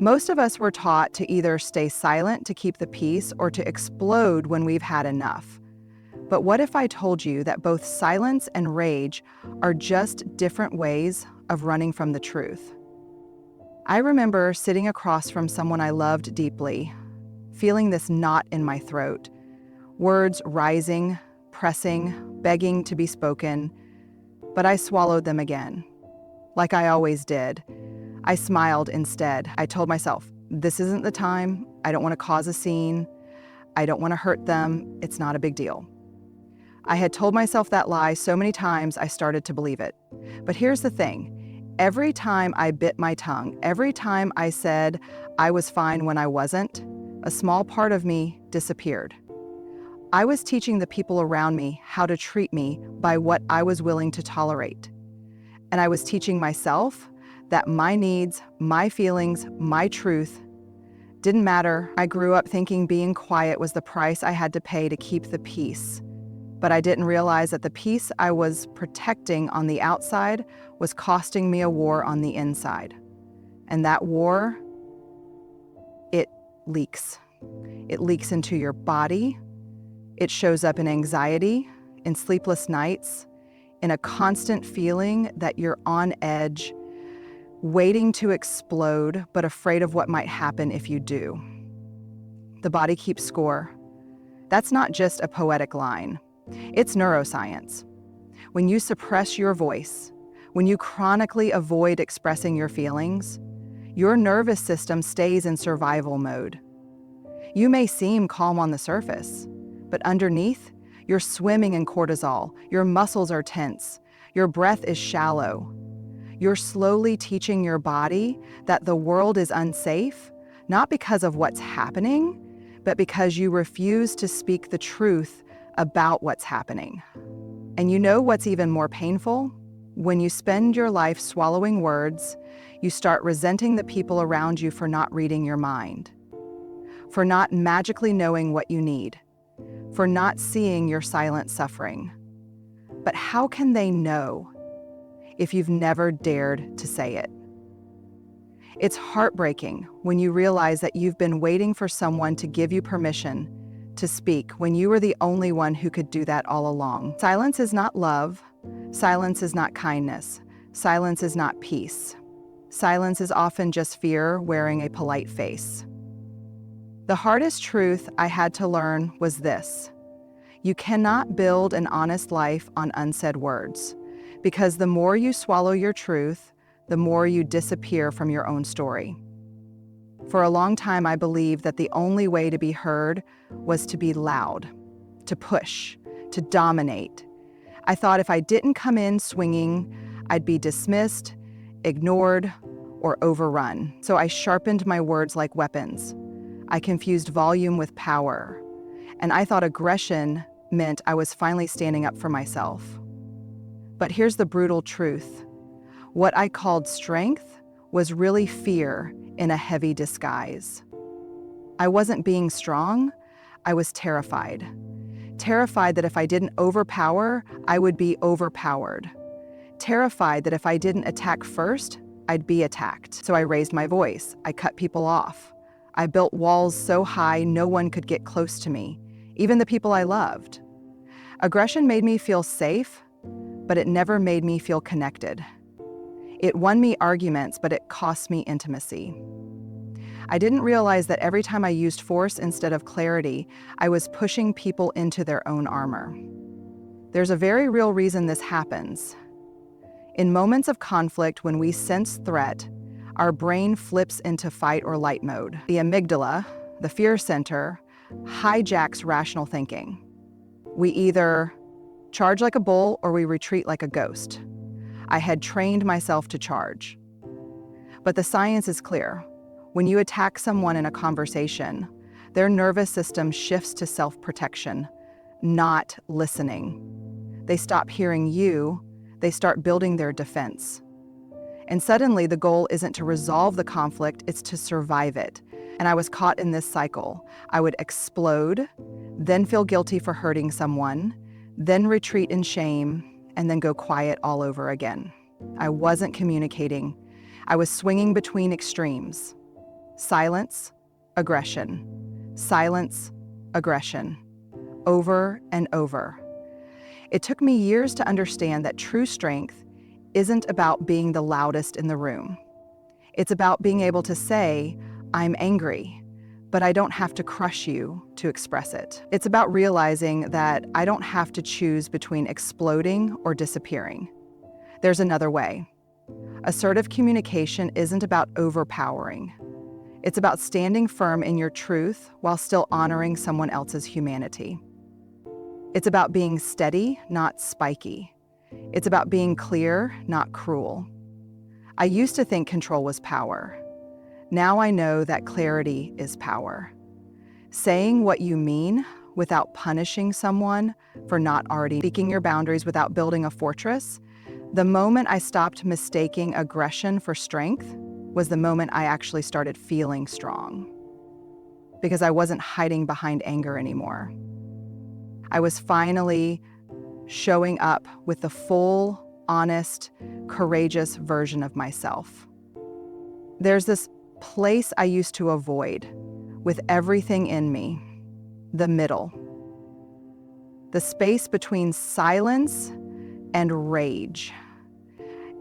Most of us were taught to either stay silent to keep the peace or to explode when we've had enough. But what if I told you that both silence and rage are just different ways of running from the truth? I remember sitting across from someone I loved deeply, feeling this knot in my throat, words rising, pressing, begging to be spoken, but I swallowed them again, like I always did. I smiled instead. I told myself, this isn't the time. I don't want to cause a scene. I don't want to hurt them. It's not a big deal. I had told myself that lie so many times I started to believe it. But here's the thing. Every time I bit my tongue, every time I said I was fine when I wasn't, a small part of me disappeared. I was teaching the people around me how to treat me by what I was willing to tolerate. And I was teaching myself that my needs, my feelings, my truth didn't matter. I grew up thinking being quiet was the price I had to pay to keep the peace. But I didn't realize that the peace I was protecting on the outside was costing me a war on the inside. And that war, it leaks. It leaks into your body. It shows up in anxiety, in sleepless nights, in a constant feeling that you're on edge, waiting to explode, but afraid of what might happen if you do. The body keeps score. That's not just a poetic line. It's neuroscience. When you suppress your voice, when you chronically avoid expressing your feelings, your nervous system stays in survival mode. You may seem calm on the surface, but underneath, you're swimming in cortisol, your muscles are tense, your breath is shallow. You're slowly teaching your body that the world is unsafe, not because of what's happening, but because you refuse to speak the truth about what's happening. And you know what's even more painful? When you spend your life swallowing words, you start resenting the people around you for not reading your mind, for not magically knowing what you need, for not seeing your silent suffering. But how can they know if you've never dared to say it? It's heartbreaking when you realize that you've been waiting for someone to give you permission to speak when you were the only one who could do that all along. Silence is not love. Silence is not kindness. Silence is not peace. Silence is often just fear wearing a polite face. The hardest truth I had to learn was this: you cannot build an honest life on unsaid words, because the more you swallow your truth, the more you disappear from your own story. For a long time, I believed that the only way to be heard was to be loud, to push, to dominate. I thought if I didn't come in swinging, I'd be dismissed, ignored, or overrun. So I sharpened my words like weapons. I confused volume with power. And I thought aggression meant I was finally standing up for myself. But here's the brutal truth. What I called strength was really fear in a heavy disguise. I wasn't being strong, I was terrified. Terrified that if I didn't overpower, I would be overpowered. Terrified that if I didn't attack first, I'd be attacked. So I raised my voice. I cut people off. I built walls so high no one could get close to me, even the people I loved. Aggression made me feel safe, but it never made me feel connected. It won me arguments, but it cost me intimacy. I didn't realize that every time I used force instead of clarity, I was pushing people into their own armor. There's a very real reason this happens. In moments of conflict, when we sense threat, our brain flips into fight or flight mode. The amygdala, the fear center, hijacks rational thinking. We either charge like a bull or we retreat like a ghost. I had trained myself to charge. But the science is clear. When you attack someone in a conversation, their nervous system shifts to self-protection, not listening. They stop hearing you, they start building their defense. And suddenly the goal isn't to resolve the conflict, it's to survive it. And I was caught in this cycle. I would explode, then feel guilty for hurting someone, then retreat in shame, and then go quiet all over again. I wasn't communicating. I was swinging between extremes. Silence, aggression. Silence, aggression. Over and over. It took me years to understand that true strength isn't about being the loudest in the room. It's about being able to say, I'm angry, but I don't have to crush you to express it. It's about realizing that I don't have to choose between exploding or disappearing. There's another way. Assertive communication isn't about overpowering. It's about standing firm in your truth while still honoring someone else's humanity. It's about being steady, not spiky. It's about being clear, not cruel. I used to think control was power. Now I know that clarity is power. Saying what you mean without punishing someone for not already speaking your boundaries without building a fortress. The moment I stopped mistaking aggression for strength was the moment I actually started feeling strong. Because I wasn't hiding behind anger anymore. I was finally showing up with the full, honest, courageous version of myself. There's this place I used to avoid with everything in me, the middle. The space between silence and rage.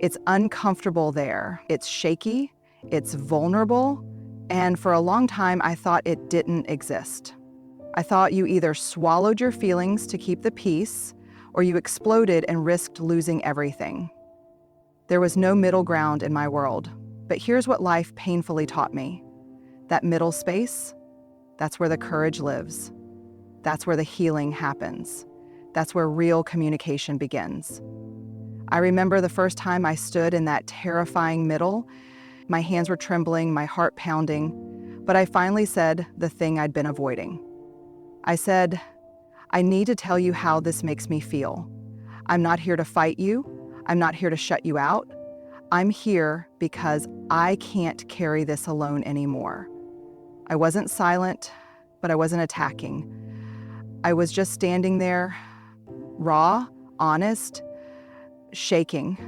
It's uncomfortable there. It's shaky, it's vulnerable, and for a long time I thought it didn't exist. I thought you either swallowed your feelings to keep the peace, or you exploded and risked losing everything. There was no middle ground in my world, but here's what life painfully taught me. That middle space, that's where the courage lives. That's where the healing happens. That's where real communication begins. I remember the first time I stood in that terrifying middle. My hands were trembling, my heart pounding, but I finally said the thing I'd been avoiding. I said, I need to tell you how this makes me feel. I'm not here to fight you. I'm not here to shut you out. I'm here because I can't carry this alone anymore. I wasn't silent, but I wasn't attacking. I was just standing there, raw, honest, shaking.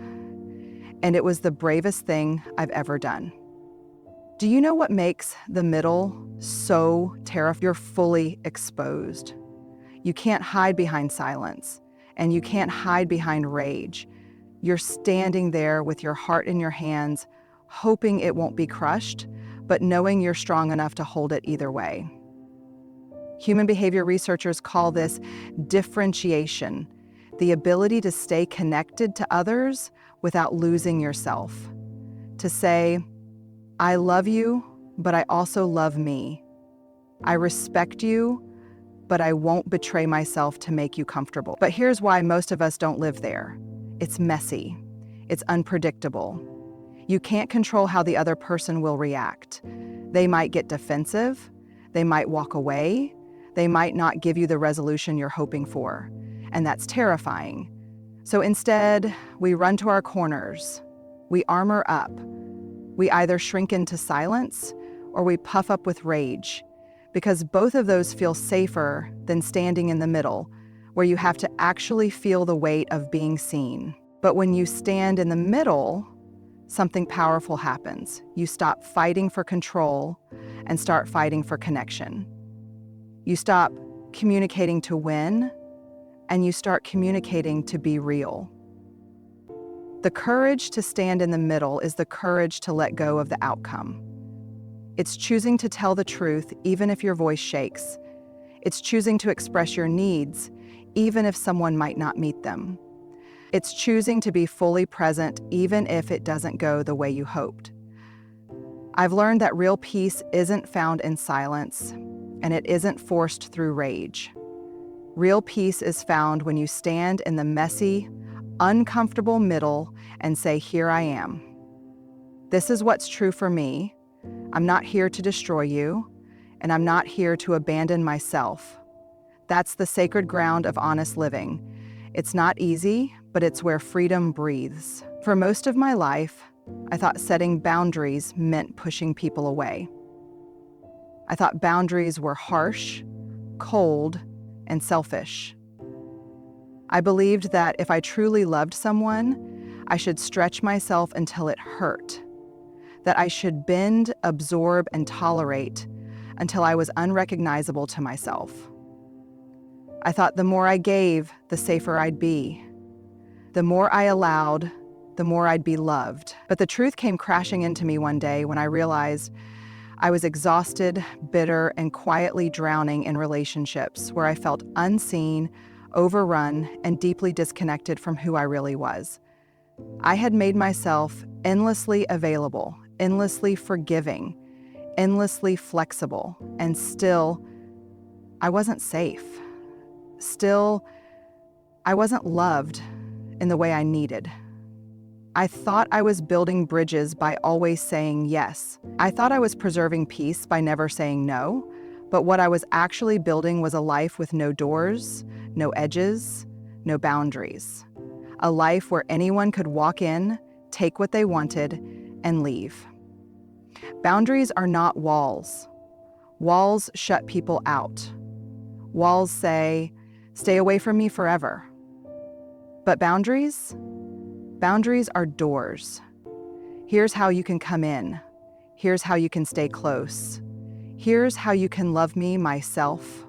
And it was the bravest thing I've ever done. Do you know what makes the middle so terrifying? You're fully exposed. You can't hide behind silence, and you can't hide behind rage. You're standing there with your heart in your hands, hoping it won't be crushed, but knowing you're strong enough to hold it either way. Human behavior researchers call this differentiation, the ability to stay connected to others without losing yourself. To say, I love you, but I also love me. I respect you, but I won't betray myself to make you comfortable. But here's why most of us don't live there. It's messy. It's unpredictable. You can't control how the other person will react. They might get defensive. They might walk away. They might not give you the resolution you're hoping for. And that's terrifying. So instead, we run to our corners. We armor up. We either shrink into silence or we puff up with rage, because both of those feel safer than standing in the middle, where you have to actually feel the weight of being seen. But when you stand in the middle, something powerful happens. You stop fighting for control and start fighting for connection. You stop communicating to win, and you start communicating to be real. The courage to stand in the middle is the courage to let go of the outcome. It's choosing to tell the truth even if your voice shakes. It's choosing to express your needs even if someone might not meet them. It's choosing to be fully present even if it doesn't go the way you hoped. I've learned that real peace isn't found in silence, and it isn't forced through rage. Real peace is found when you stand in the messy, uncomfortable middle and say, here I am. This is what's true for me. I'm not here to destroy you, and I'm not here to abandon myself. That's the sacred ground of honest living. It's not easy, but it's where freedom breathes. For most of my life, I thought setting boundaries meant pushing people away. I thought boundaries were harsh, cold, and selfish. I believed that if I truly loved someone, I should stretch myself until it hurt. that I should bend, absorb, and tolerate until I was unrecognizable to myself. I thought the more I gave, the safer I'd be. The more I allowed, the more I'd be loved. But the truth came crashing into me one day when I realized I was exhausted, bitter, and quietly drowning in relationships where I felt unseen, overrun, and deeply disconnected from who I really was. I had made myself endlessly available, endlessly forgiving, endlessly flexible, and still, I wasn't safe. Still, I wasn't loved in the way I needed. I thought I was building bridges by always saying yes. I thought I was preserving peace by never saying no, but what I was actually building was a life with no doors, no edges, no boundaries. A life where anyone could walk in, take what they wanted, and leave. Boundaries are not walls. Walls shut people out. Walls say, "Stay away from me forever." But boundaries are doors. Here's how you can come in. Here's how you can stay close. Here's how you can love me myself.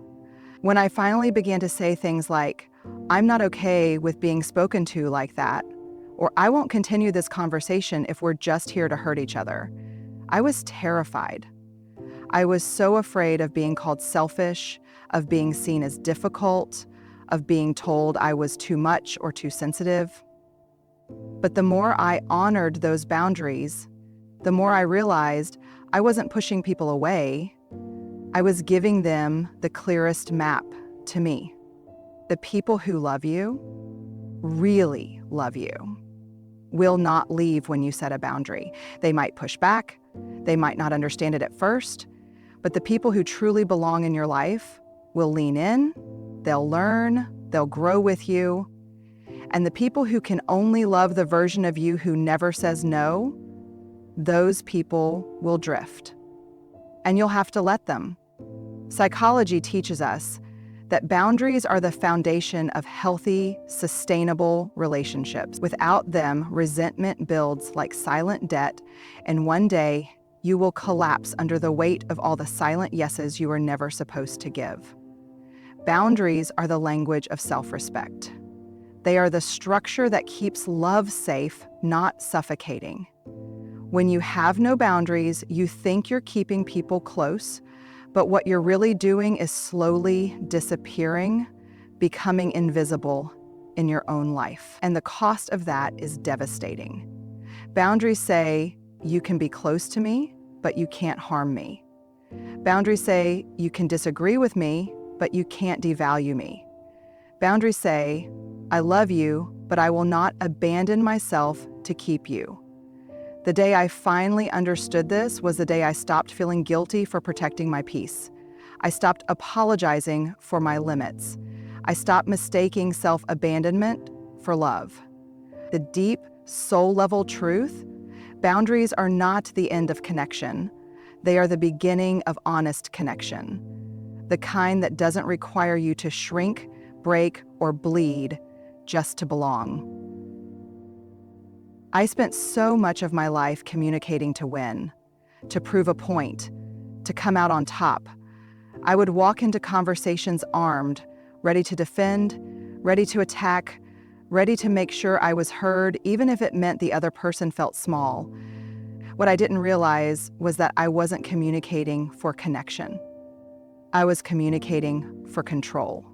When I finally began to say things like, "I'm not okay with being spoken to like that," or "I won't continue this conversation if we're just here to hurt each other," I was terrified. I was so afraid of being called selfish, of being seen as difficult, of being told I was too much or too sensitive. But the more I honored those boundaries, the more I realized I wasn't pushing people away. I was giving them the clearest map to me. The people who love you, really love you, will not leave when you set a boundary. They might push back, they might not understand it at first, but the people who truly belong in your life will lean in, they'll learn, they'll grow with you. And the people who can only love the version of you who never says no, those people will drift. And you'll have to let them. Psychology teaches us that boundaries are the foundation of healthy, sustainable relationships. Without them, resentment builds like silent debt, and one day you will collapse under the weight of all the silent yeses you were never supposed to give. Boundaries are the language of self-respect. They are the structure that keeps love safe, not suffocating. When you have no boundaries, you think you're keeping people close, but what you're really doing is slowly disappearing, becoming invisible in your own life. And the cost of that is devastating. Boundaries say, you can be close to me, but you can't harm me. Boundaries say, you can disagree with me, but you can't devalue me. Boundaries say, I love you, but I will not abandon myself to keep you. The day I finally understood this was the day I stopped feeling guilty for protecting my peace. I stopped apologizing for my limits. I stopped mistaking self-abandonment for love. The deep, soul-level truth, boundaries are not the end of connection. They are the beginning of honest connection. The kind that doesn't require you to shrink, break, or bleed just to belong. I spent so much of my life communicating to win, to prove a point, to come out on top. I would walk into conversations armed, ready to defend, ready to attack, ready to make sure I was heard, even if it meant the other person felt small. What I didn't realize was that I wasn't communicating for connection. I was communicating for control.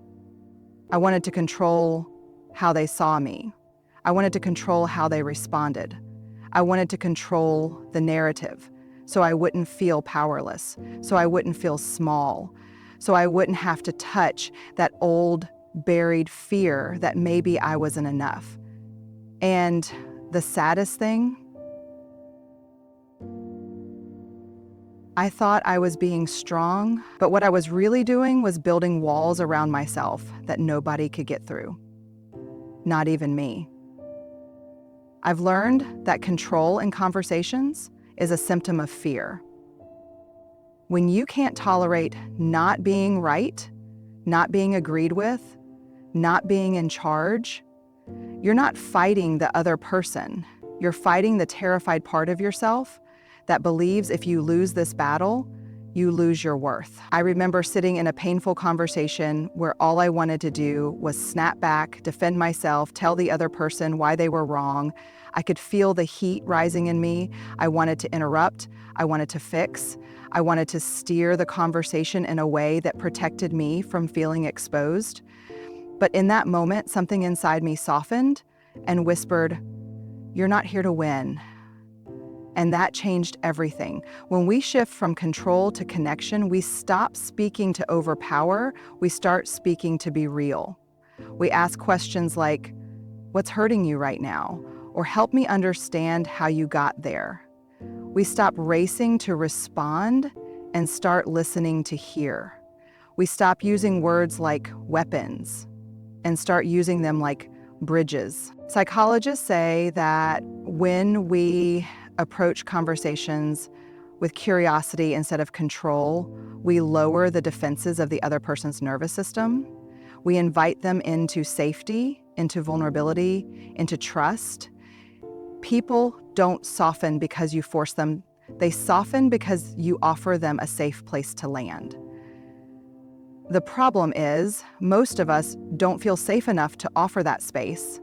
I wanted to control how they saw me. I wanted to control how they responded. I wanted to control the narrative so I wouldn't feel powerless, so I wouldn't feel small, so I wouldn't have to touch that old buried fear that maybe I wasn't enough. And the saddest thing, I thought I was being strong, but what I was really doing was building walls around myself that nobody could get through. Not even me. I've learned that control in conversations is a symptom of fear. When you can't tolerate not being right, not being agreed with, not being in charge, you're not fighting the other person. You're fighting the terrified part of yourself that believes if you lose this battle, you lose your worth. I remember sitting in a painful conversation where all I wanted to do was snap back, defend myself, tell the other person why they were wrong. I could feel the heat rising in me. I wanted to interrupt. I wanted to fix. I wanted to steer the conversation in a way that protected me from feeling exposed. But in that moment, something inside me softened and whispered, "You're not here to win." And that changed everything. When we shift from control to connection, we stop speaking to overpower, we start speaking to be real. We ask questions like, "What's hurting you right now?" Or "Help me understand how you got there." We stop racing to respond and start listening to hear. We stop using words like weapons and start using them like bridges. Psychologists say that when we approach conversations with curiosity instead of control, we lower the defenses of the other person's nervous system. We invite them into safety, into vulnerability, into trust. People don't soften because you force them. They soften because you offer them a safe place to land. The problem is, most of us don't feel safe enough to offer that space.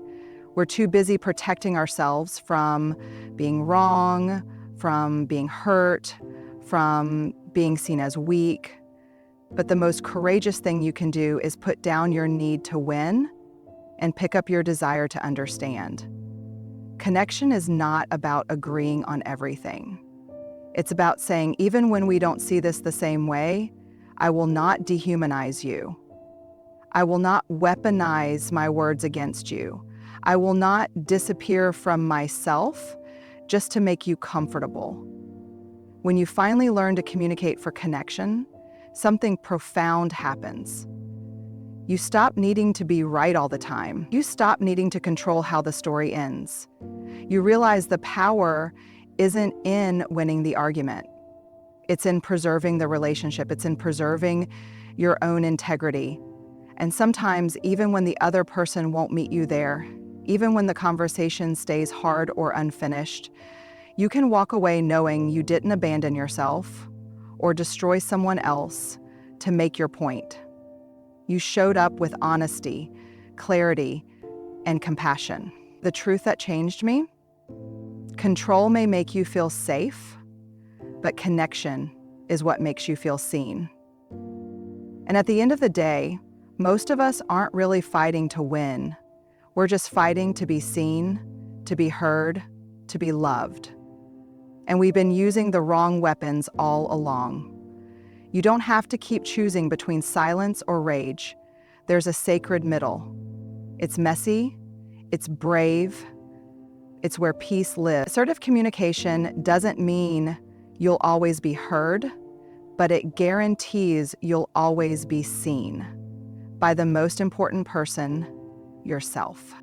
We're too busy protecting ourselves from being wrong, from being hurt, from being seen as weak. But the most courageous thing you can do is put down your need to win and pick up your desire to understand. Connection is not about agreeing on everything. It's about saying, even when we don't see this the same way, I will not dehumanize you. I will not weaponize my words against you. I will not disappear from myself just to make you comfortable. When you finally learn to communicate for connection, something profound happens. You stop needing to be right all the time. You stop needing to control how the story ends. You realize the power isn't in winning the argument. It's in preserving the relationship. It's in preserving your own integrity. And sometimes, even when the other person won't meet you there, even when the conversation stays hard or unfinished, you can walk away knowing you didn't abandon yourself or destroy someone else to make your point. You showed up with honesty, clarity, and compassion. The truth that changed me: control may make you feel safe, but connection is what makes you feel seen. And at the end of the day, most of us aren't really fighting to win. We're just fighting to be seen, to be heard, to be loved. And we've been using the wrong weapons all along. You don't have to keep choosing between silence or rage. There's a sacred middle. It's messy, it's brave, it's where peace lives. Assertive communication doesn't mean you'll always be heard, but it guarantees you'll always be seen by the most important person, yourself.